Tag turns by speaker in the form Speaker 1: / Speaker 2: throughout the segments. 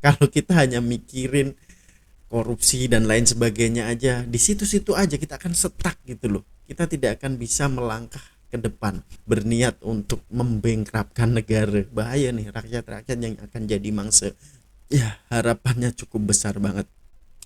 Speaker 1: Kalau kita hanya mikirin korupsi dan lain sebagainya aja, di situ-situ aja kita akan stuck gitu loh. Kita tidak akan bisa melangkah ke depan, berniat untuk membengkrapkan negara. Bahaya nih rakyat-rakyat yang akan jadi mangsa. Ya, harapannya cukup besar banget.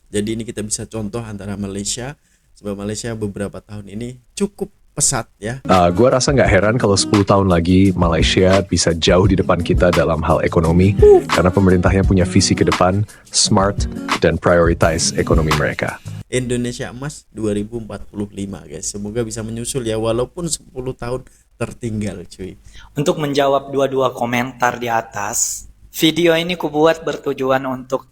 Speaker 1: Jadi ini kita bisa contoh antara Malaysia, sebab Malaysia beberapa tahun ini cukup pesat ya.
Speaker 2: Gua rasa nggak heran kalau 10 tahun lagi Malaysia bisa jauh di depan kita dalam hal ekonomi karena pemerintahnya punya visi ke depan, smart, dan prioritize ekonomi mereka.
Speaker 1: Indonesia Emas 2045 guys. Semoga bisa menyusul ya walaupun 10 tahun tertinggal cuy.
Speaker 3: Untuk menjawab dua-dua komentar di atas, video ini kubuat bertujuan untuk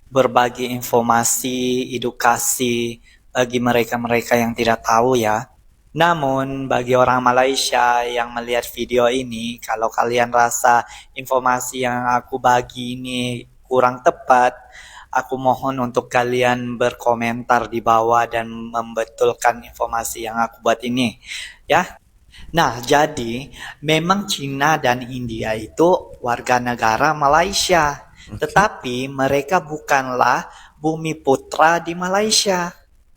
Speaker 3: berbagi informasi, edukasi bagi mereka-mereka yang tidak tahu ya. Namun bagi orang Malaysia yang melihat video ini, kalau kalian rasa informasi yang aku bagi ini kurang tepat, aku mohon untuk kalian berkomentar di bawah dan membetulkan informasi yang aku buat ini ya. Nah, jadi memang Cina dan India itu warga negara Malaysia, tetapi mereka bukanlah bumi putra di Malaysia.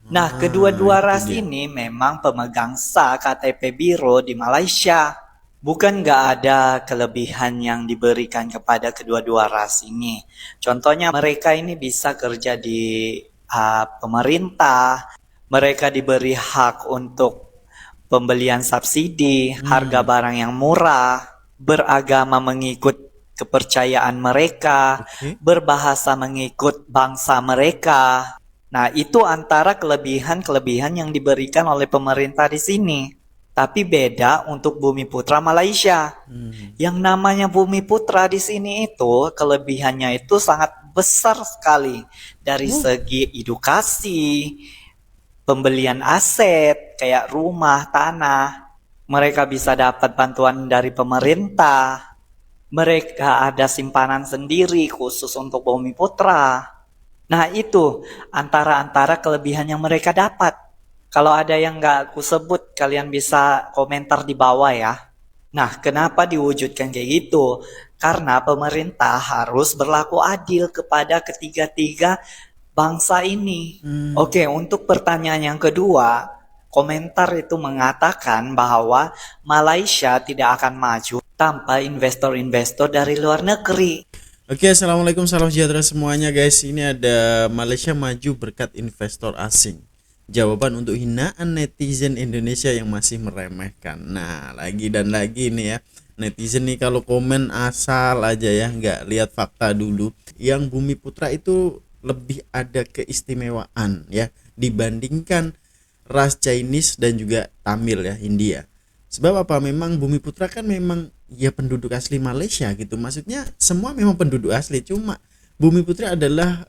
Speaker 3: Nah, kedua-dua
Speaker 1: Itu
Speaker 3: ras
Speaker 1: dia.
Speaker 3: ini memang pemegang sah KTP Biro di Malaysia. Bukan nggak ada kelebihan yang diberikan kepada kedua-dua ras ini. Contohnya mereka ini bisa kerja di pemerintah, mereka diberi hak untuk pembelian subsidi, harga barang yang murah, beragama mengikut kepercayaan mereka,
Speaker 1: Oke.
Speaker 3: berbahasa mengikut bangsa mereka. Nah, itu antara kelebihan-kelebihan yang diberikan oleh pemerintah di sini. Tapi beda untuk Bumi Putra Malaysia. Yang namanya Bumi Putra di sini itu kelebihannya itu sangat besar sekali dari segi edukasi, pembelian aset kayak rumah, tanah. Mereka bisa dapat bantuan dari pemerintah. Mereka ada simpanan sendiri khusus untuk Bumi Putra. Nah itu antara kelebihan yang mereka dapat. Kalau ada yang nggak aku sebut, kalian bisa komentar di bawah ya. Nah, kenapa diwujudkan kayak gitu? Karena pemerintah harus berlaku adil kepada ketiga-tiga bangsa ini. Oke, untuk pertanyaan yang kedua, komentar itu mengatakan bahwa Malaysia tidak akan maju tanpa investor-investor dari luar negeri.
Speaker 1: Oke, assalamualaikum, salam sejahtera semuanya guys. Ini ada Malaysia maju berkat investor asing. Jawaban untuk hinaan netizen Indonesia yang masih meremehkan. Nah, lagi dan lagi nih ya. Netizen nih kalau komen asal aja ya, nggak lihat fakta dulu. Yang Bumi Putra itu lebih ada keistimewaan ya dibandingkan ras Chinese dan juga Tamil ya, India. Sebab apa? Memang Bumi Putra kan memang ya penduduk asli Malaysia gitu. Maksudnya semua memang penduduk asli, cuma Bumi Putra adalah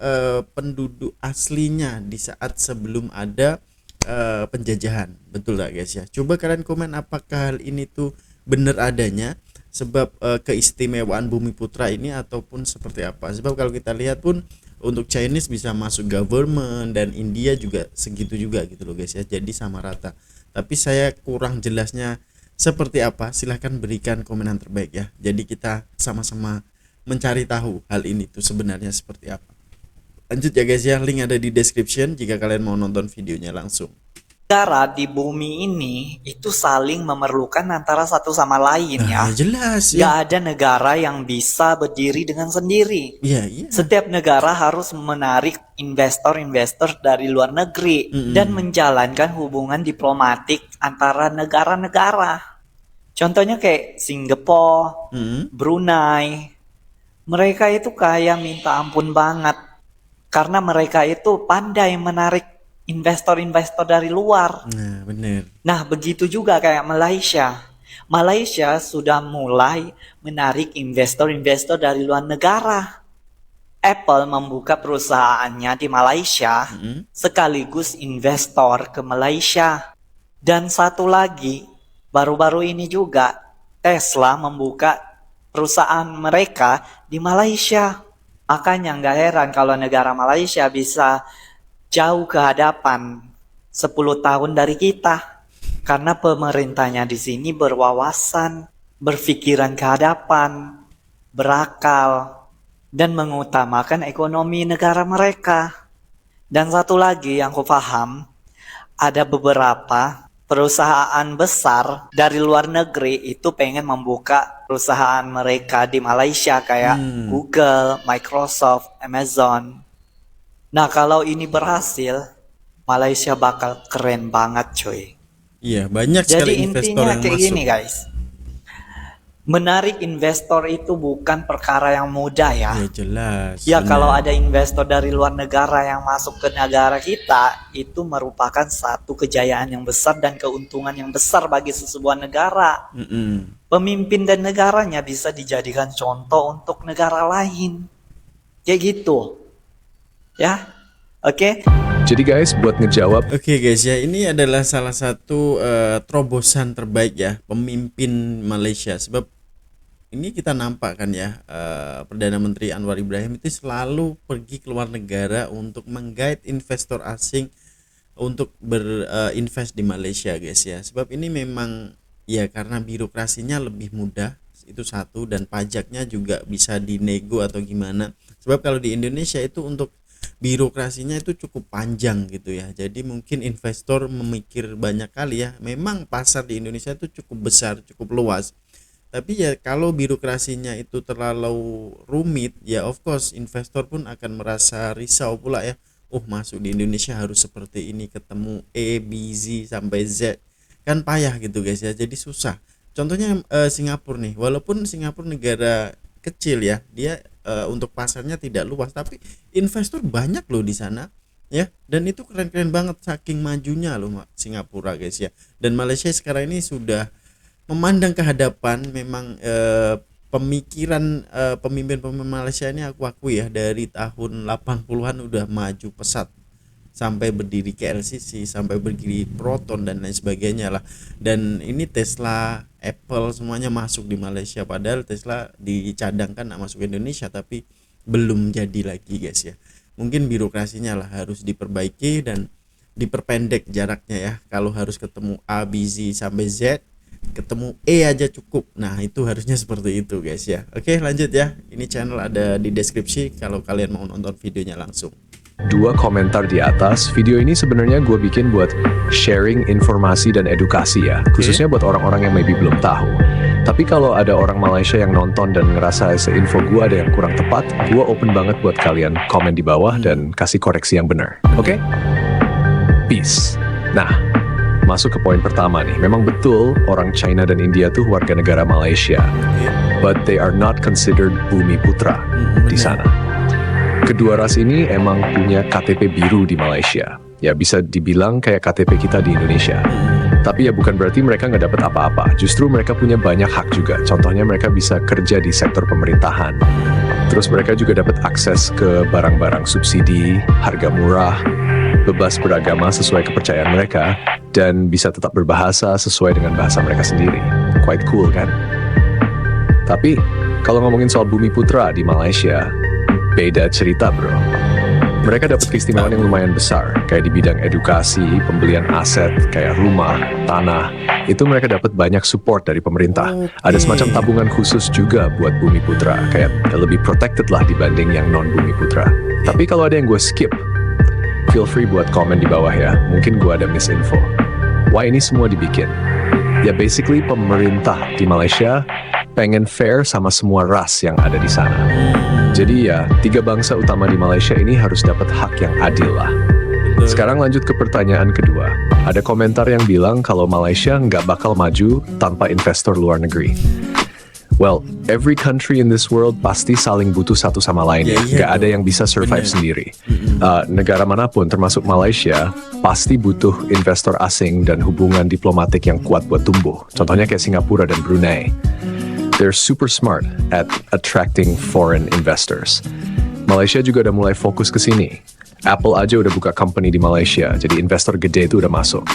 Speaker 1: penduduk aslinya di saat sebelum ada penjajahan. Betul gak guys ya? Coba kalian komen apakah hal ini tuh benar adanya, sebab keistimewaan Bumi Putra ini ataupun seperti apa. Sebab kalau kita lihat pun untuk Chinese bisa masuk government dan India juga segitu juga gitu loh guys ya. Jadi sama rata. Tapi saya kurang jelasnya seperti apa, silahkan berikan komentar terbaik ya. Jadi kita sama-sama mencari tahu hal ini tuh sebenarnya seperti apa. Lanjut ya guys ya, link ada di description jika kalian mau nonton videonya langsung.
Speaker 3: Negara di bumi ini itu saling memerlukan antara satu sama lain ya.
Speaker 1: Nah, jelas
Speaker 3: Gak
Speaker 1: ya.
Speaker 3: ada negara yang bisa berdiri dengan sendiri.
Speaker 1: Iya, iya.
Speaker 3: Setiap negara harus menarik investor-investor dari luar negeri dan menjalankan hubungan diplomatik antara negara-negara. Contohnya kayak Singapura, Brunei. Mereka itu kayak minta ampun banget. Karena mereka itu pandai menarik investor-investor dari luar.
Speaker 1: Nah, bener.
Speaker 3: Nah, begitu juga kayak Malaysia. Malaysia sudah mulai menarik investor-investor dari luar negara. Apple membuka perusahaannya di Malaysia sekaligus investor ke Malaysia. Dan satu lagi, baru-baru ini juga Tesla membuka perusahaan mereka di Malaysia. Makanya nggak heran kalau negara Malaysia bisa jauh ke hadapan 10 tahun dari kita. Karena pemerintahnya di sini berwawasan, berpikiran ke hadapan, berakal. dan mengutamakan ekonomi negara mereka. Dan satu lagi yang ku paham, ada beberapa perusahaan besar dari luar negeri itu pengen membuka perusahaan mereka di Malaysia kayak Google, Microsoft, Amazon. Nah, kalau ini berhasil, Malaysia bakal keren banget, coy.
Speaker 1: Iya, banyak
Speaker 3: Jadi
Speaker 1: sekali investor
Speaker 3: intinya
Speaker 1: yang
Speaker 3: kayak
Speaker 1: masuk.
Speaker 3: gini, guys. Menarik investor itu bukan perkara yang mudah ya.
Speaker 1: Ya jelas.
Speaker 3: Ya,
Speaker 1: benar.
Speaker 3: kalau ada investor dari luar negara yang masuk ke negara kita, itu merupakan satu kejayaan yang besar dan keuntungan yang besar bagi sebuah negara.
Speaker 1: Mm-mm.
Speaker 3: Pemimpin dan negaranya bisa dijadikan contoh untuk negara lain. Kayak gitu. Ya, oke?
Speaker 2: Jadi guys, buat ngejawab
Speaker 1: Oke guys ya, ini adalah salah satu terobosan terbaik ya pemimpin Malaysia. Sebab ini kita nampak kan ya, Perdana Menteri Anwar Ibrahim itu selalu pergi ke luar negara untuk menggait investor asing untuk berinvest di Malaysia guys ya. Sebab ini memang ya karena birokrasinya lebih mudah, itu satu, dan pajaknya juga bisa dinego atau gimana. Sebab kalau di Indonesia itu untuk birokrasinya itu cukup panjang gitu ya. Jadi mungkin investor memikir banyak kali ya. Memang pasar di Indonesia itu cukup besar, cukup luas. Tapi ya kalau birokrasinya itu terlalu rumit, ya of course investor pun akan merasa risau pula ya. Oh, masuk di Indonesia harus seperti ini, ketemu A, B, Z sampai Z. Kan payah gitu guys ya. Jadi susah. Contohnya Singapura nih. Walaupun Singapura negara kecil ya, dia untuk pasarnya tidak luas, tapi investor banyak loh di sana ya. Dan itu keren-keren banget saking majunya loh Singapura guys ya. Dan Malaysia sekarang ini sudah memandang ke hadapan. Memang pemikiran pemimpin-pemimpin Malaysia ini aku akui ya, dari tahun 80-an udah maju pesat sampai berdiri KLCC, sampai berdiri Proton dan lain sebagainya lah. Dan ini Tesla, Apple semuanya masuk di Malaysia, padahal Tesla dicadangkan masuk ke Indonesia tapi belum jadi lagi guys ya. Mungkin birokrasinya lah harus diperbaiki dan diperpendek jaraknya ya. Kalau harus ketemu A, B, Z sampai Z, ketemu E aja cukup. Nah, itu harusnya seperti itu guys ya. Oke, lanjut ya. Ini channel ada di deskripsi kalau kalian mau nonton videonya langsung.
Speaker 2: 2 komentar di atas. Video ini sebenarnya gue bikin buat sharing informasi dan edukasi ya, khususnya buat orang-orang yang maybe belum tahu. Tapi kalau ada orang Malaysia yang nonton dan ngerasa seinfo gue ada yang kurang tepat, gue open banget buat kalian komen di bawah dan kasih koreksi yang benar. Oke? Peace. Nah, masuk ke poin pertama nih. Memang betul orang China dan India tuh warga negara Malaysia, but they are not considered Bumi Putra di sana. Kedua ras ini emang punya KTP biru di Malaysia. Ya bisa dibilang kayak KTP kita di Indonesia. Tapi ya bukan berarti mereka nggak dapat apa-apa. Justru mereka punya banyak hak juga. Contohnya mereka bisa kerja di sektor pemerintahan. Terus mereka juga dapat akses ke barang-barang subsidi, harga murah, bebas beragama sesuai kepercayaan mereka, dan bisa tetap berbahasa sesuai dengan bahasa mereka sendiri. Quite cool kan? Tapi kalau ngomongin soal Bumi Putra di Malaysia, beda cerita bro. Mereka dapat keistimewaan yang lumayan besar, kayak di bidang edukasi, pembelian aset, kayak rumah, tanah. Itu mereka dapat banyak support dari pemerintah. Ada semacam tabungan khusus juga buat Bumi Putra, kayak lebih protected lah dibanding yang non Bumi Putra. Tapi kalau ada yang gue skip, feel free buat komen di bawah ya. Mungkin gue ada misinfo. Why ini semua dibikin? Ya basically pemerintah di Malaysia pengen fair sama semua ras yang ada di sana. Jadi ya, 3 bangsa utama di Malaysia ini harus dapat hak yang adil lah. Sekarang lanjut ke pertanyaan kedua. Ada komentar yang bilang kalau Malaysia nggak bakal maju tanpa investor luar negeri. Well, every country in this world pasti saling butuh satu sama lain ya. Nggak ada yang bisa survive sendiri. Negara manapun termasuk Malaysia pasti butuh investor asing dan hubungan diplomatik yang kuat buat tumbuh. Contohnya kayak Singapura dan Brunei. They're super smart at attracting foreign investors. Malaysia juga udah mulai fokus ke sini. Apple aja udah buka company di Malaysia, jadi investor gede itu udah masuk.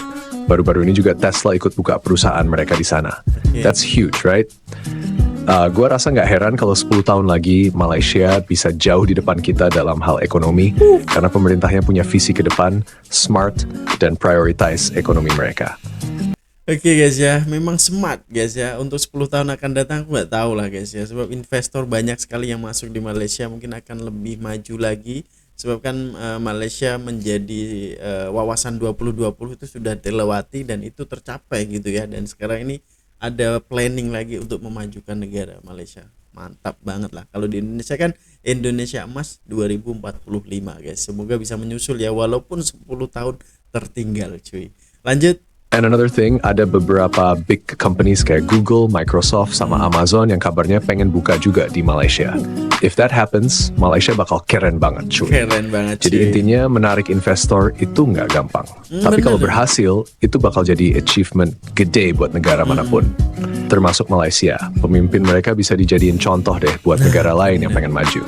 Speaker 2: Baru-baru ini juga Tesla ikut buka perusahaan mereka di sana. That's huge, right? Gua rasa nggak heran kalau 10 tahun lagi Malaysia bisa jauh di depan kita dalam hal ekonomi, karena pemerintahnya punya visi ke depan, smart, dan prioritize ekonomi mereka.
Speaker 1: Oke guys ya, memang smart guys ya. Untuk 10 tahun akan datang aku nggak tahu lah guys ya. Sebab investor banyak sekali yang masuk di Malaysia, mungkin akan lebih maju lagi. Sebab kan Malaysia menjadi wawasan 2020 itu sudah dilewati dan itu tercapai gitu ya. Dan sekarang ini ada planning lagi untuk memajukan negara Malaysia. Mantap banget lah. Kalau di Indonesia kan Indonesia Emas 2045 guys. Semoga bisa menyusul ya walaupun 10 tahun tertinggal cuy. Lanjut.
Speaker 2: And another thing, ada beberapa big companies kayak Google, Microsoft, sama Amazon yang kabarnya pengen buka juga di Malaysia. If that happens, Malaysia bakal keren banget cuy.
Speaker 1: Keren banget
Speaker 2: Jadi
Speaker 1: cuy.
Speaker 2: intinya menarik investor itu nggak gampang. Tapi kalau
Speaker 1: bener.
Speaker 2: berhasil, itu bakal jadi achievement gede buat negara manapun. Termasuk Malaysia. Pemimpin mereka bisa dijadiin contoh deh buat negara lain yang pengen maju.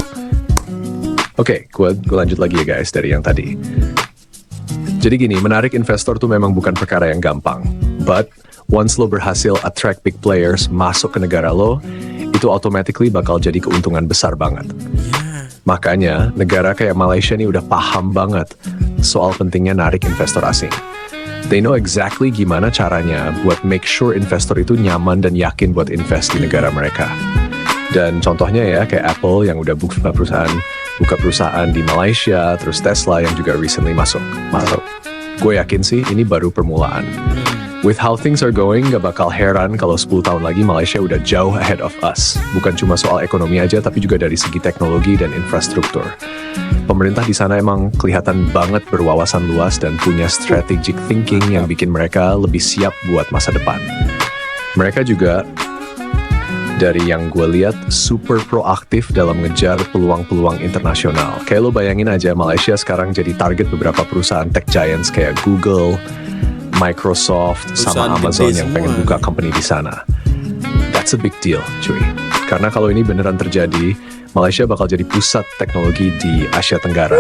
Speaker 2: Oke, gue lanjut lagi ya guys dari yang tadi. Jadi gini, menarik investor tuh memang bukan perkara yang gampang. But, once lo berhasil attract big players masuk ke negara lo, itu automatically bakal jadi keuntungan besar banget. Makanya, negara kayak Malaysia nih udah paham banget soal pentingnya narik investor asing. They know exactly gimana caranya buat make sure investor itu nyaman dan yakin buat invest di negara mereka. Dan contohnya ya, kayak Apple yang udah buka perusahaan di Malaysia, terus Tesla yang juga recently masuk. Gue yakin sih ini baru permulaan. With how things are going, gak bakal heran kalau 10 tahun lagi Malaysia udah jauh ahead of us. Bukan cuma soal ekonomi aja, tapi juga dari segi teknologi dan infrastruktur. Pemerintah di sana emang kelihatan banget berwawasan luas dan punya strategic thinking yang bikin mereka lebih siap buat masa depan. Mereka juga dari yang gue lihat super proaktif dalam ngejar peluang-peluang internasional. Kayak lo bayangin aja Malaysia sekarang jadi target beberapa perusahaan tech giants kayak Google, Microsoft, sama
Speaker 1: Perusahaan
Speaker 2: Amazon
Speaker 1: gede
Speaker 2: yang
Speaker 1: semua.
Speaker 2: pengen buka company di sana. That's a big deal, cuy. Karena kalau ini beneran terjadi, Malaysia bakal jadi pusat teknologi di Asia Tenggara.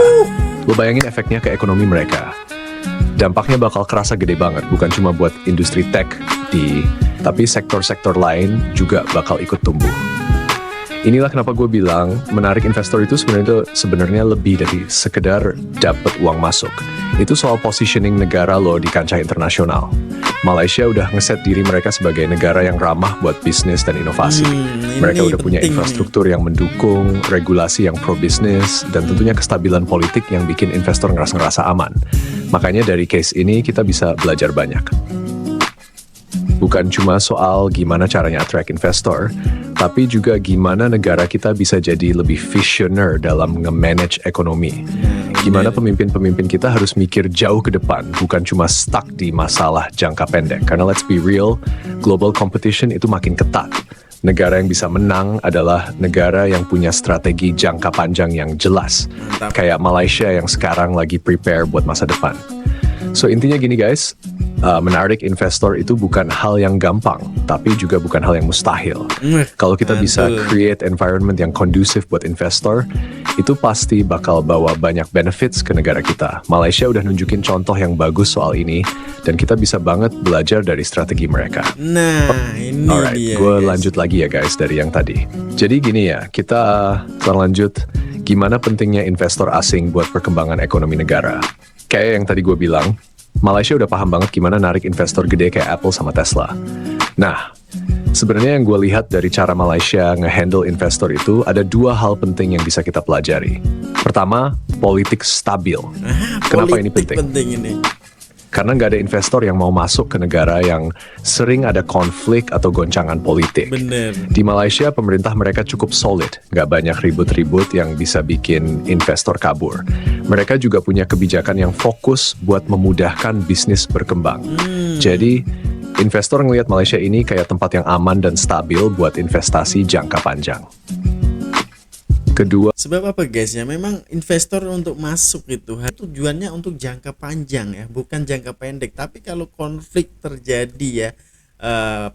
Speaker 2: Lo bayangin efeknya ke ekonomi mereka. Dampaknya bakal kerasa gede banget, bukan cuma buat industri tech tapi sektor-sektor lain juga bakal ikut tumbuh. Inilah kenapa gue bilang menarik investor itu sebenarnya lebih dari sekedar dapat uang masuk. Itu soal positioning negara lo di kancah internasional. Malaysia udah ngeset diri mereka sebagai negara yang ramah buat bisnis dan inovasi. Mereka
Speaker 1: ini
Speaker 2: udah punya
Speaker 1: penting
Speaker 2: infrastruktur yang mendukung, regulasi yang pro-bisnis, dan tentunya kestabilan politik yang bikin investor ngerasa aman. Makanya dari case ini kita bisa belajar banyak. Bukan cuma soal gimana caranya attract investor, tapi juga gimana negara kita bisa jadi lebih visioner dalam nge-manage ekonomi. Gimana pemimpin-pemimpin kita harus mikir jauh ke depan, bukan cuma stuck di masalah jangka pendek. Karena let's be real, global competition itu makin ketat. Negara yang bisa menang adalah negara yang punya strategi jangka panjang yang jelas.
Speaker 1: Mantap.
Speaker 2: Kayak Malaysia yang sekarang lagi prepare buat masa depan. So intinya gini guys, menarik investor itu bukan hal yang gampang, tapi juga bukan hal yang mustahil. Kalau kita bisa
Speaker 1: Mantul.
Speaker 2: create environment yang kondusif buat investor, itu pasti bakal bawa banyak benefits ke negara kita. Malaysia udah nunjukin contoh yang bagus soal ini, dan kita bisa banget belajar dari strategi mereka.
Speaker 1: Nah, ini
Speaker 2: Alright,
Speaker 1: dia.
Speaker 2: gue
Speaker 1: guys.
Speaker 2: lanjut lagi ya guys dari yang tadi. Jadi gini ya, kita lanjut gimana pentingnya investor asing buat perkembangan ekonomi negara. Kayak yang tadi gue bilang, Malaysia udah paham banget gimana narik investor gede kayak Apple sama Tesla. Nah, sebenarnya yang gue lihat dari cara Malaysia nge-handle investor itu ada dua hal penting yang bisa kita pelajari. Pertama, politik stabil. Kenapa ini
Speaker 1: Politik
Speaker 2: penting?
Speaker 1: penting ini.
Speaker 2: Karena nggak ada investor yang mau masuk ke negara yang sering ada konflik atau goncangan politik.
Speaker 1: Bener.
Speaker 2: Di Malaysia, pemerintah mereka cukup solid. Nggak banyak ribut-ribut yang bisa bikin investor kabur. Mereka juga punya kebijakan yang fokus buat memudahkan bisnis berkembang. Jadi, investor ngelihat Malaysia ini kayak tempat yang aman dan stabil buat investasi jangka panjang. Kedua,
Speaker 1: Sebab apa guys ya, memang investor untuk masuk itu tujuannya untuk jangka panjang ya, bukan jangka pendek. Tapi kalau konflik terjadi ya,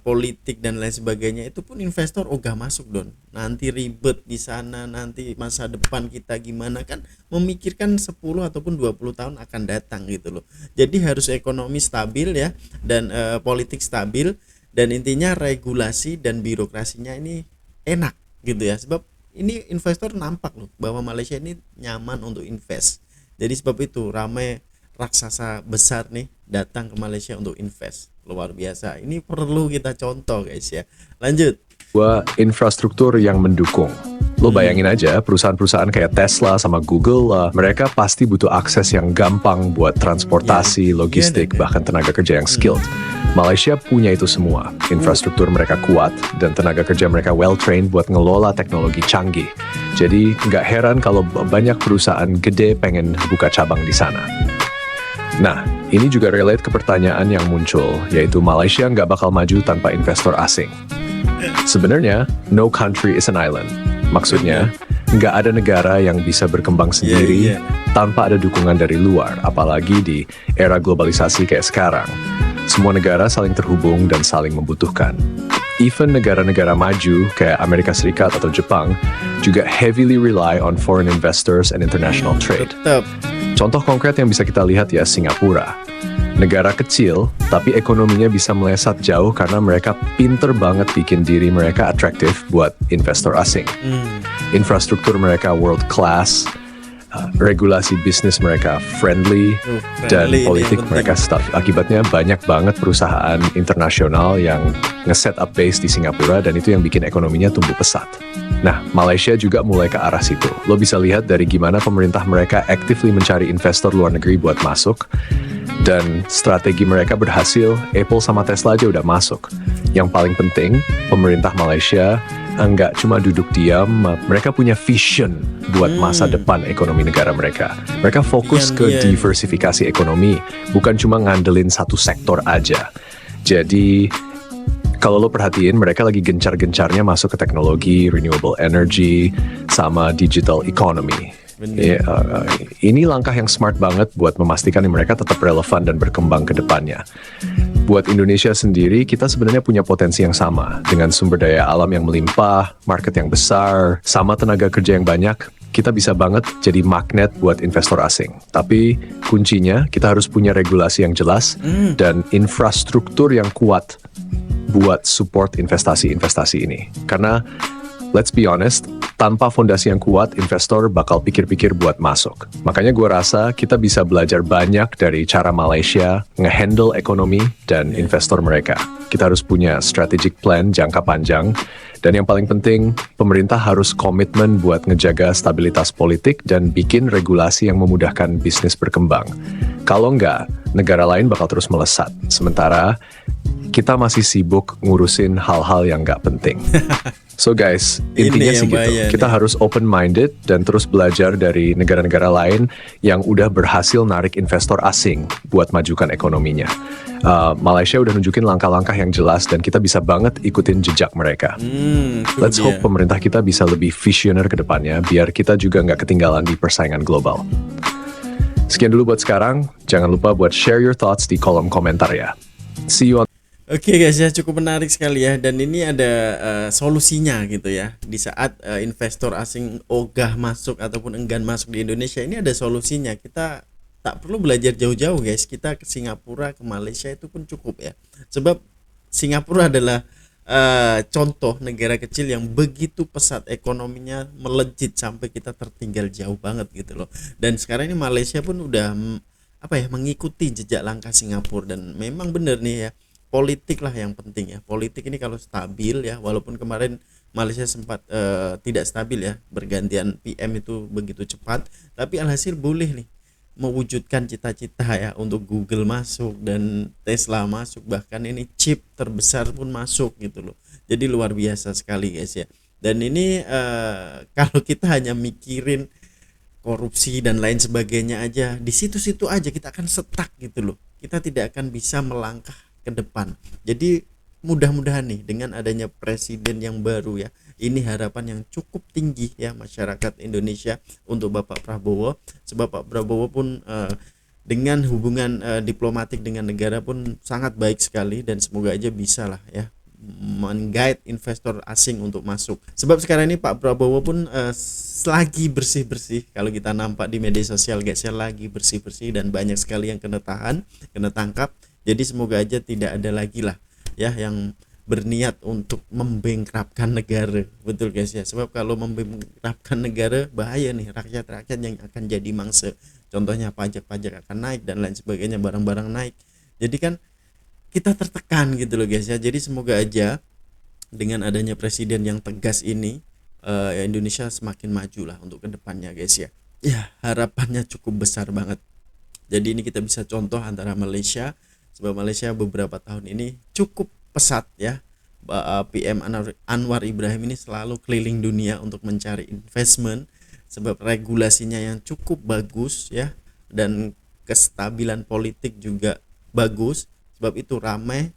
Speaker 1: politik dan lain sebagainya, itu pun investor ogah masuk don. Nanti ribet di sana, nanti masa depan kita gimana, kan memikirkan 10 ataupun 20 tahun akan datang gitu loh. Jadi harus ekonomi stabil ya, dan politik stabil, dan intinya regulasi dan birokrasinya ini enak gitu ya. Sebab ini investor nampak loh bahwa Malaysia ini nyaman untuk invest. Jadi sebab itu ramai raksasa besar nih datang ke Malaysia untuk invest. Luar biasa. Ini perlu kita contoh guys ya. Lanjut.
Speaker 2: Dua, infrastruktur yang mendukung. Lo bayangin aja, perusahaan-perusahaan kayak Tesla sama Google, mereka pasti butuh akses yang gampang buat transportasi, logistik, bahkan tenaga kerja yang skilled. Malaysia punya itu semua. Infrastruktur mereka kuat, dan tenaga kerja mereka well-trained buat ngelola teknologi canggih. Jadi, nggak heran kalau banyak perusahaan gede pengen buka cabang di sana. Nah, ini juga relate ke pertanyaan yang muncul, yaitu Malaysia nggak bakal maju tanpa investor asing. Sebenarnya, no country is an island. Maksudnya, nggak ada negara yang bisa berkembang sendiri tanpa ada dukungan dari luar, apalagi di era globalisasi kayak sekarang. Semua negara saling terhubung dan saling membutuhkan. Even negara-negara maju kayak Amerika Serikat atau Jepang juga heavily rely on foreign investors and international trade.
Speaker 1: Tetap.
Speaker 2: Contoh konkret yang bisa kita lihat ya Singapura. Negara kecil, tapi ekonominya bisa melesat jauh karena mereka pinter banget bikin diri mereka atraktif buat investor asing. Infrastruktur mereka world class, regulasi bisnis mereka friendly, dan politik mereka staff. Akibatnya banyak banget perusahaan internasional yang nge-set up base di Singapura dan itu yang bikin ekonominya tumbuh pesat. Nah, Malaysia juga mulai ke arah situ. Lo bisa lihat dari gimana pemerintah mereka actively mencari investor luar negeri buat masuk. Dan strategi mereka berhasil, Apple sama Tesla aja udah masuk. Yang paling penting, pemerintah Malaysia nggak cuma duduk diam, mereka punya vision buat masa depan ekonomi negara mereka. Mereka fokus ke diversifikasi ekonomi, bukan cuma ngandelin satu sektor aja. Jadi, kalau lo perhatiin, mereka lagi gencar-gencarnya masuk ke teknologi, renewable energy, sama digital economy. Ini langkah yang smart banget buat memastikan mereka tetap relevan dan berkembang ke depannya. Buat Indonesia sendiri, kita sebenarnya punya potensi yang sama. Dengan sumber daya alam yang melimpah, market yang besar, sama tenaga kerja yang banyak, kita bisa banget jadi magnet buat investor asing. Tapi kuncinya, kita harus punya regulasi yang jelas dan infrastruktur yang kuat buat support investasi-investasi ini. Karena, let's be honest, tanpa fondasi yang kuat, investor bakal pikir-pikir buat masuk. Makanya gue rasa kita bisa belajar banyak dari cara Malaysia nge-handle ekonomi dan investor mereka. Kita harus punya strategic plan jangka panjang. Dan yang paling penting, pemerintah harus komitmen buat ngejaga stabilitas politik dan bikin regulasi yang memudahkan bisnis berkembang. Kalau enggak, negara lain bakal terus melesat. Sementara, kita masih sibuk ngurusin hal-hal yang nggak penting. So guys, intinya sih gitu. Kita harus open-minded dan terus belajar dari negara-negara lain yang udah berhasil narik investor asing buat majukan ekonominya. Malaysia udah nunjukin langkah-langkah yang jelas dan kita bisa banget ikutin jejak mereka. Let's hope pemerintah kita bisa lebih visioner ke depannya biar kita juga nggak ketinggalan di persaingan global. Sekian dulu buat sekarang. Jangan lupa buat share your thoughts di kolom komentar ya. See you on.
Speaker 1: Oke guys ya, cukup menarik sekali ya, dan ini ada solusinya gitu ya. Di saat investor asing ogah masuk ataupun enggan masuk di Indonesia, ini ada solusinya. Kita tak perlu belajar jauh-jauh guys, kita ke Singapura, ke Malaysia itu pun cukup ya. Sebab Singapura adalah contoh negara kecil yang begitu pesat ekonominya, melejit sampai kita tertinggal jauh banget gitu loh. Dan sekarang ini Malaysia pun udah mengikuti jejak langkah Singapura, dan memang bener nih ya, politik lah yang penting ya. Politik ini kalau stabil ya, walaupun kemarin Malaysia sempat tidak stabil ya, bergantian PM itu begitu cepat, tapi alhasil boleh nih mewujudkan cita-cita ya, untuk Google masuk dan Tesla masuk, bahkan ini chip terbesar pun masuk gitu loh. Jadi luar biasa sekali guys ya. Dan ini kalau kita hanya mikirin korupsi dan lain sebagainya aja, di situ-situ aja kita akan stuck gitu loh. Kita tidak akan bisa melangkah ke depan. Jadi mudah-mudahan nih dengan adanya presiden yang baru ya, ini harapan yang cukup tinggi ya masyarakat Indonesia untuk Bapak Prabowo. Sebab Pak Prabowo pun dengan hubungan diplomatik dengan negara pun sangat baik sekali, dan semoga aja bisa lah ya men-guide investor asing untuk masuk. Sebab sekarang ini Pak Prabowo pun lagi bersih-bersih, kalau kita nampak di media sosial guys ya, lagi bersih-bersih dan banyak sekali yang kena tahan, kena tangkap. Jadi semoga aja tidak ada lagi lah ya yang berniat untuk membengkrapkan negara. Betul guys ya, sebab kalau membengkrapkan negara bahaya nih, rakyat-rakyat yang akan jadi mangsa. Contohnya pajak-pajak akan naik dan lain sebagainya, barang-barang naik. Jadi kan kita tertekan gitu loh guys ya. Jadi semoga aja dengan adanya presiden yang tegas ini, Indonesia semakin maju lah untuk kedepannya guys ya. Ya harapannya cukup besar banget. Jadi ini kita bisa contoh antara Malaysia, sebab Malaysia beberapa tahun ini cukup pesat ya. PM Anwar Ibrahim ini selalu keliling dunia untuk mencari investment, sebab regulasinya yang cukup bagus ya, dan kestabilan politik juga bagus. Sebab itu ramai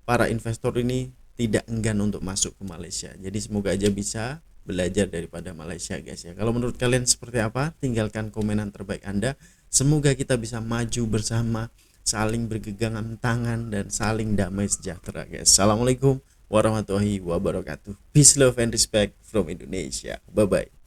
Speaker 1: para investor ini tidak enggan untuk masuk ke Malaysia. Jadi semoga aja bisa belajar daripada Malaysia guys ya. Kalau menurut kalian seperti apa? Tinggalkan komenan terbaik Anda. Semoga kita bisa maju bersama, saling bergegangan tangan dan saling damai sejahtera guys. Assalamualaikum warahmatullahi wabarakatuh. Peace, love and respect from Indonesia. Bye bye.